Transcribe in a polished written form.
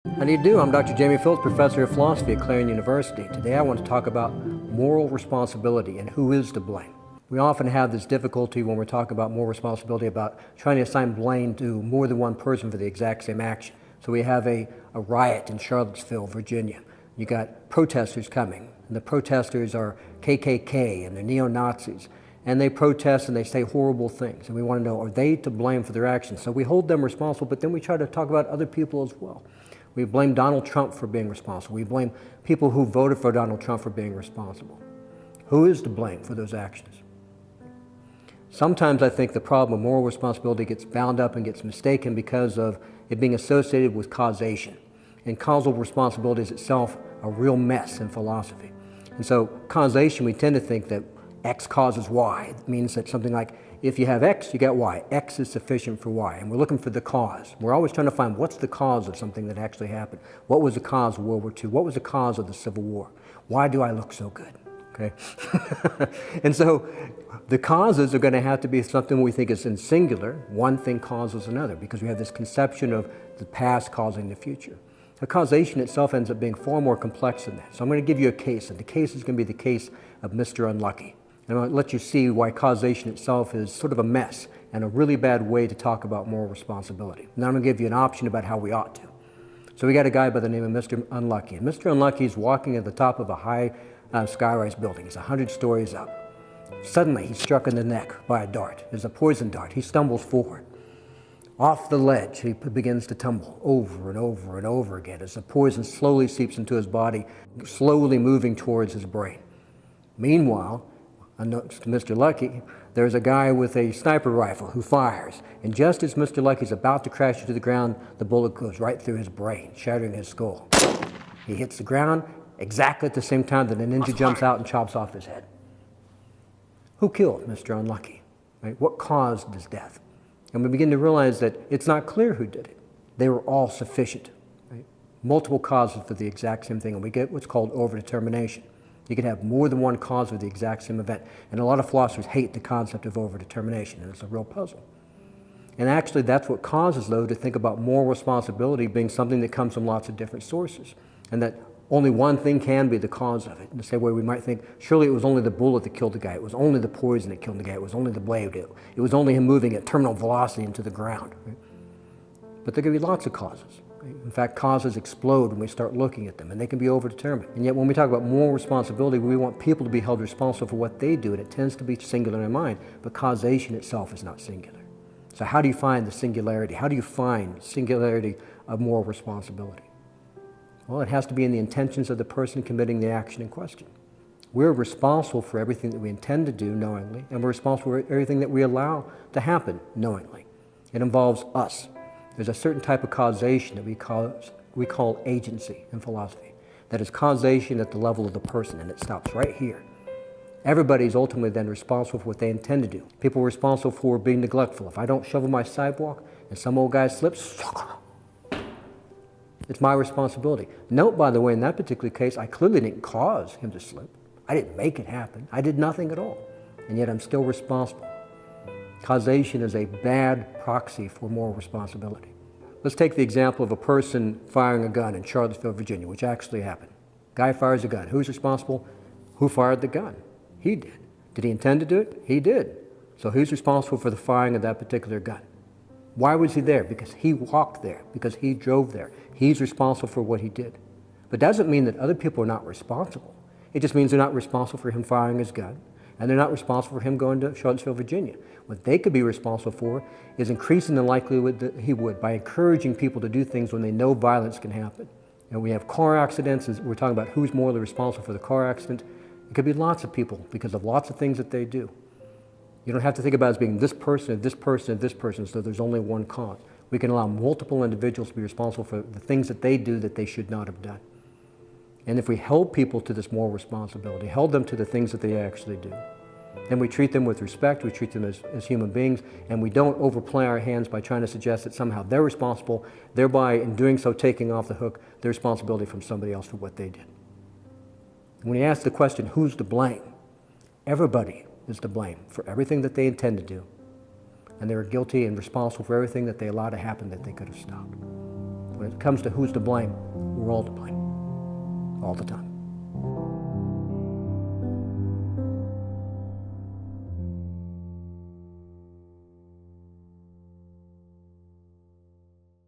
How do you do? I'm Dr. Jamie Phillips, Professor of Philosophy at Clarion University. Today I want to talk about moral responsibility and who is to blame. We often have this difficulty when we're talking about moral responsibility about trying to assign blame to more than one person for the exact same action. So we have a riot in Charlottesville, Virginia. You got protesters coming, and the protesters are KKK and they're neo-Nazis. And they protest and they say horrible things. And we want to know, are they to blame for their actions? So we hold them responsible, but then we try to talk about other people as well. We blame Donald Trump for being responsible. We blame people who voted for Donald Trump for being responsible. Who is to blame for those actions? Sometimes I think the problem of moral responsibility gets bound up and gets mistaken because of it being associated with causation. And causal responsibility is itself a real mess in philosophy. And so causation, we tend to think that X causes Y. It means that something like, if you have X, you get Y. X is sufficient for Y. And we're looking for the cause. We're always trying to find what's the cause of something that actually happened. What was the cause of World War II? What was the cause of the Civil War? Why do I look so good? Okay. And so the causes are going to have to be something we think is in singular. One thing causes another because we have this conception of the past causing the future. The causation itself ends up being far more complex than that. So I'm going to give you a case, and the case is going to be the case of Mr. Unlucky. And I'll let you see why causation itself is sort of a mess and a really bad way to talk about moral responsibility. Now I'm going to give you an option about how we ought to. So we got a guy by the name of Mr. Unlucky. And Mr. Unlucky is walking at the top of a high skyrise building. He's 100 stories up. Suddenly he's struck in the neck by a dart. There's a poison dart. He stumbles forward. Off the ledge, he begins to tumble over and over and over again as the poison slowly seeps into his body, slowly moving towards his brain. Meanwhile, unbeknownst to Mr. Lucky, there's a guy with a sniper rifle who fires. And just as Mr. Lucky's about to crash to the ground, the bullet goes right through his brain, shattering his skull. He hits the ground exactly at the same time that a ninja jumps out and chops off his head. Who killed Mr. Unlucky? Right? What caused his death? And we begin to realize that it's not clear who did it. They were all sufficient. Right? Multiple causes for the exact same thing, and we get what's called overdetermination. You can have more than one cause for the exact same event. And a lot of philosophers hate the concept of overdetermination, and it's a real puzzle. And actually, that's what causes, though, to think about moral responsibility being something that comes from lots of different sources, and that only one thing can be the cause of it. In the same way we might think, surely it was only the bullet that killed the guy. It was only the poison that killed the guy. It was only the blade. It was only him moving at terminal velocity into the ground. Right? But there can be lots of causes. In fact, causes explode when we start looking at them, and they can be overdetermined. And yet when we talk about moral responsibility, we want people to be held responsible for what they do, and it tends to be singular in mind, but causation itself is not singular. So how do you find the singularity? How do you find singularity of moral responsibility? Well, it has to be in the intentions of the person committing the action in question. We're responsible for everything that we intend to do knowingly, and we're responsible for everything that we allow to happen knowingly. It involves us. There's a certain type of causation that we call agency in philosophy. That is causation at the level of the person, and it stops right here. Everybody's ultimately then responsible for what they intend to do. People are responsible for being neglectful. If I don't shovel my sidewalk and some old guy slips, it's my responsibility. Note, by the way, in that particular case, I clearly didn't cause him to slip. I didn't make it happen. I did nothing at all. And yet I'm still responsible. Causation is a bad proxy for moral responsibility. Let's take the example of a person firing a gun in Charlottesville, Virginia, which actually happened. Guy fires a gun. Who's responsible? Who fired the gun? He did. Did he intend to do it? He did. So who's responsible for the firing of that particular gun? Why was he there? Because he walked there, because he drove there. He's responsible for what he did. But doesn't mean that other people are not responsible. It just means they're not responsible for him firing his gun, and they're not responsible for him going to Charlottesville, Virginia. What they could be responsible for is increasing the likelihood that he would by encouraging people to do things when they know violence can happen. And we have car accidents, and we're talking about who's morally responsible for the car accident. It could be lots of people because of lots of things that they do. You don't have to think about it as being this person, and this person, and this person, so there's only one cause. We can allow multiple individuals to be responsible for the things that they do that they should not have done. And if we held people to this moral responsibility, held them to the things that they actually do, then we treat them with respect, we treat them as human beings, and we don't overplay our hands by trying to suggest that somehow they're responsible, thereby in doing so taking off the hook their responsibility from somebody else for what they did. When you ask the question, who's to blame? Everybody is to blame for everything that they intend to do. And they're guilty and responsible for everything that they allow to happen that they could have stopped. when it comes to who's to blame, we're all to blame, all the time.